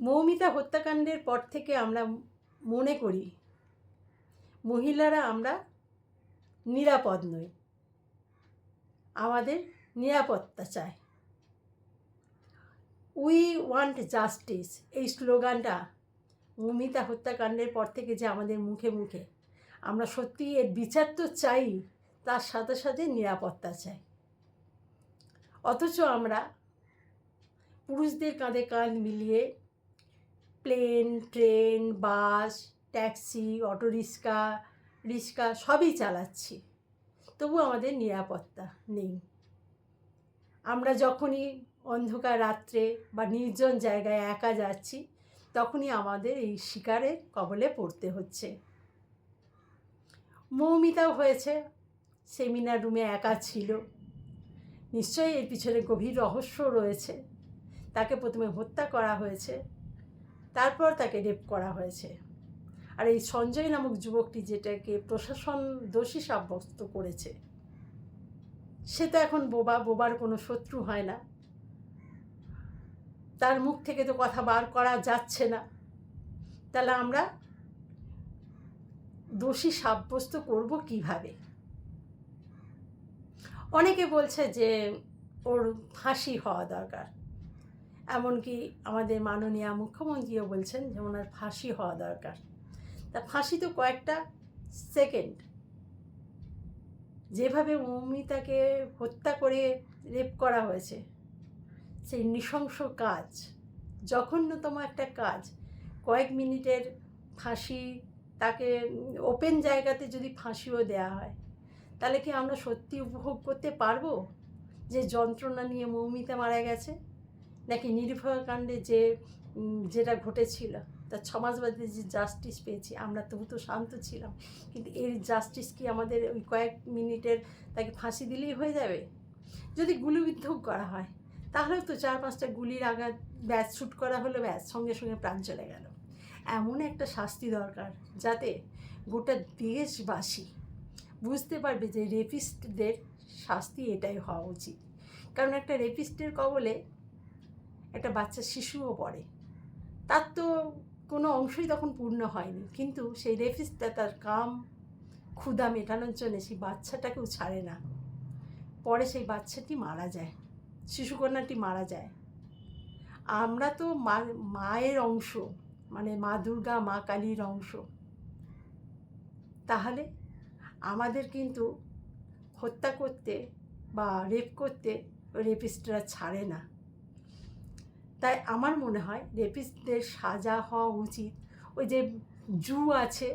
মৌমিতা হত্যাকাণ্ডের পর থেকে আমরা মনে করি মহিলারা আমরা নিরাপদ নই, আমাদের নিরাপত্তা চাই। উই ওয়ান্ট জাস্টিস, এই স্লোগানটা মৌমিতা হত্যাকাণ্ডের পর থেকে যে আমাদের মুখে মুখে, আমরা সত্যি এর বিচার তো চাই, তার সাথে সাথে নিরাপত্তা চাই। অথচ আমরা পুরুষদের কাঁধে কাঁধ মিলিয়ে প্লেন, ট্রেন, বাস, ট্যাক্সি, অটো রিক্সা, রিক্সা সবই চালাচ্ছি, তবু আমাদের নিরাপত্তা নেই। আমরা যখনই অন্ধকার রাত্রে বা নির্জন জায়গায় একা যাচ্ছি, তখনই আমাদের এই শিকারের কবলে পড়তে হচ্ছে। মৌমিতাও হয়েছে, সেমিনার রুমে একা ছিল, নিশ্চয়ই এর পিছনে গভীর রহস্য রয়েছে। তাকে প্রথমে হত্যা করা হয়েছে, তারপর তাকে রেপ করা হয়েছে। আর এই সঞ্জয় নামক যুবকটি, যেটাকে প্রশাসন দোষী সাব্যস্ত করেছে, সে তো এখন বোবা, বোবার কোনো শত্রু হয় না, তার মুখ থেকে তো কথা বার করা যাচ্ছে না। তাহলে আমরা দোষী সাব্যস্ত করব কিভাবে? অনেকে বলছে যে ওর ফাঁসি হওয়া দরকার, এমনকি আমাদের মাননীয় মুখ্যমন্ত্রীও বলছেন যে ওনার ফাঁসি হওয়া দরকার। তা ফাঁসি তো কয়েকটা সেকেন্ড। যেভাবে মৌমিতাকে হত্যা করে রেপ করা হয়েছে, সেই নৃশংস কাজ, জঘন্যতম একটা কাজ, কয়েক মিনিটের ফাঁসি, তাকে ওপেন জায়গাতে যদি ফাঁসিও দেওয়া হয়, তাহলে কি আমরা সত্যি উপভোগ করতে পারবো যে যন্ত্রণা নিয়ে মৌমিতা মারা গেছে? নাকি নির্ভয়া কাণ্ডে যেটা ঘটেছিল, তার 6 মাস বাদে যে জাস্টিস পেয়েছি, আমরা তবু তো শান্ত ছিলাম, কিন্তু এর জাস্টিস কি আমাদের ওই কয়েক মিনিটের তাকে ফাঁসি দিলেই হয়ে যাবে? যদি গুলিবিদ্ধ করা হয়, তাহলেও তো 4-5টা গুলির আঘাত, ব্যাস শ্যুট করা হলো, ব্যাস সঙ্গে সঙ্গে প্রাণ চলে গেল। এমন একটা শাস্তি দরকার যাতে গোটা দেশবাসী বুঝতে পারবে যে রেপিস্টদের শাস্তি এটাই হওয়া উচিত। কারণ একটা রেপিস্টের কবলে একটা বাচ্চা শিশুও পড়ে, তার তো কোনো অংশই তখন পূর্ণ হয়নি, কিন্তু সেই রেপিস্টটা তার কাম ক্ষুধা মেটানোর জন্য সেই বাচ্চাটাকেও ছাড়ে না। পরে সেই বাচ্চাটি মারা যায়, শিশুকন্যাটি মারা যায়। আমরা তো মায়ের অংশ, মানে মা দুর্গা, মা কালীর অংশ। তাহলে আমাদের কিন্তু হত্যা করতে বা রেপ করতে রেপিস্টরা ছাড়ে না। তাই আমার মনে হয় রেপিস্টদের সাজা হওয়া উচিত। ওই যে জু আছে,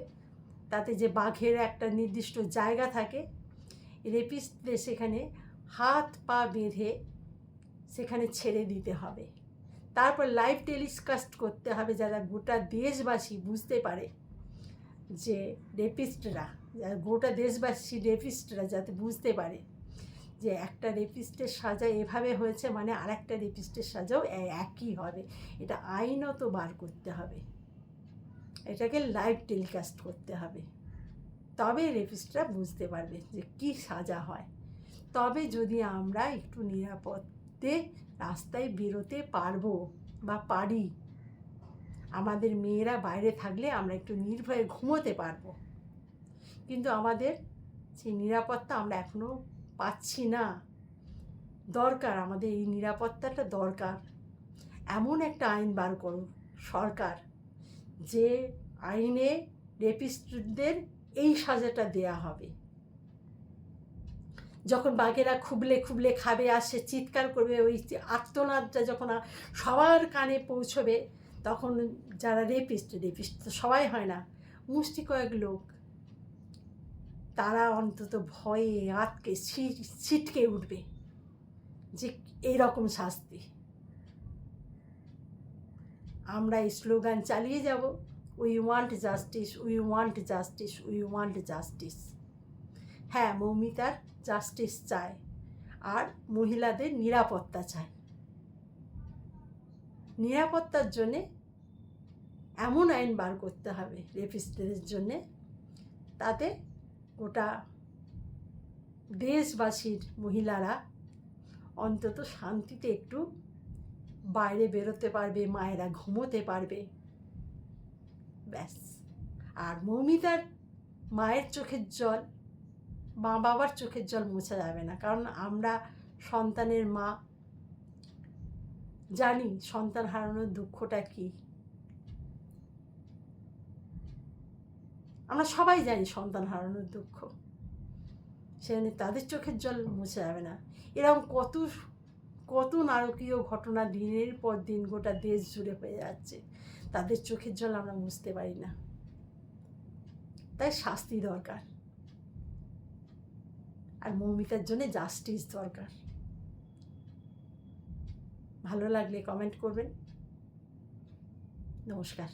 তাতে যে বাঘের একটা নির্দিষ্ট জায়গা থাকে, রেপিস্টদের সেখানে হাত পা বেঁধে সেখানে ছেড়ে দিতে হবে। তারপর লাইভ টেলিকাস্ট করতে হবে, যারা গোটা দেশবাসী বুঝতে পারে যে রেপিস্টরা, গোটা দেশবাসী রেপিস্টরা যাতে বুঝতে পারে যে একটা রেপিস্টের সাজা এভাবে হয়েছে, মানে আর একটা রেপিস্টের সাজাও একই হবে। এটা আইনত বার করতে হবে, এটাকে লাইভ টেলিকাস্ট করতে হবে। তবে রেপিস্টরা বুঝতে পারবে যে কী সাজা হয়। তবে যদি আমরা একটু নিরাপদে রাস্তায় বেরোতে পারবো বা পারি, আমাদের মেয়েরা বাইরে থাকলে আমরা একটু নির্ভয়ে ঘুমোতে পারবো। কিন্তু আমাদের সেই নিরাপত্তা আমরা এখনও পাচ্ছি না। দরকার, আমাদের এই নিরাপত্তাটা দরকার। এমন একটা আইন বার করুন সরকার, যে আইনে রেপিস্টদের এই সাজাটা দেয়া হবে। যখন বাঘেরা খুবলে খুবলে খাবে, আসে চিৎকার করবে, ওই আর্তনাদটা যখন সবার কানে পৌঁছবে, তখন যারা রেপিস্ট তো সবাই হয় না, মুষ্টি কয়েক লোক, তারা অন্তত ভয়ে আতকে ছিটকে উঠবে যে এইরকম শাস্তি। আমরা এই স্লোগান চালিয়ে যাব, we want justice, we want justice, we want justice. হ্যাঁ, মৌমিতার জাস্টিস চায়, আর মহিলাদের নিরাপত্তা চায়। নিরাপত্তার জন্যে এমন আইন বার করতে হবে রেপিস্টদের জন্যে, তাতে গোটা দেশবাসীর মহিলারা অন্তত শান্তিতে একটু বাইরে বেরোতে পারবে, মায়েরা ঘুমোতে পারবে, ব্যাস। আর মৌমিতার মায়ের চোখের জল, মা বাবার চোখের জল মোছা যাবে না, কারণ আমরা সন্তানের মা, জানি সন্তান হারানোর দুঃখটা কী। আমরা সবাই জানি সন্তান হারানোর দুঃখ, সেখানে তাদের চোখের জল মুছে যাবে না। এরকম কত কত নারকীয় ঘটনা দিনের পর দিন গোটা দেশ জুড়ে হয়ে যাচ্ছে, তাদের চোখের জল আমরা মুছতে পারি না। তাই শাস্তি দরকার, আর মৌমিতার জন্য জাস্টিস দরকার। ভালো লাগলে কমেন্ট করবেন। নমস্কার।